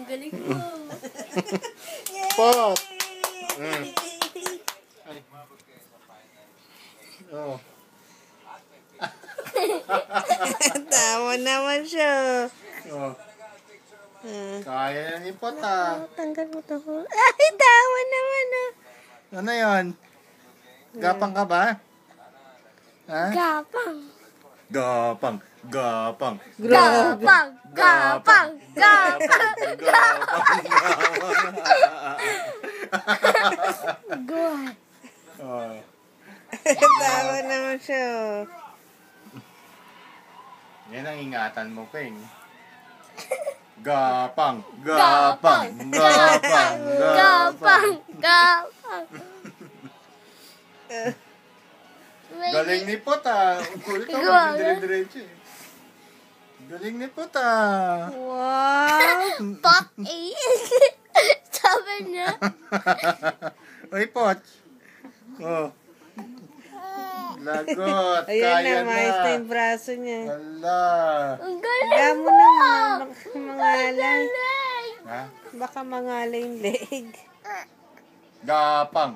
Galing mo. Pot. Ay. Oh. Tawa naman siya. Oh. Kaya na ni Pot ah. Tanggal mo to. Ay, tawa naman ah. Ano yun? Gapang ka ba? Ha? Gapang. Gapang. Gapang. Gapang. Gapang. Gapang. Good. Oh. Tawa naman siya. Yan ang ingatan mo, Peng. Gapang. Gapang. Gapang. Gapang. Gapang. Galing ni Pot ah. Kulit ako dire-diretso eh. Galing ni Pot ah. Wow. Pot eh. Sabi niya. Oy, Pot. Oh. Lagot. Ayun Kaya na, maayos na na. yung braso niya. Hala. Ang galing Kaya mo naman, baka mangalay. Ha? Baka mangalay yung leg. Gapang.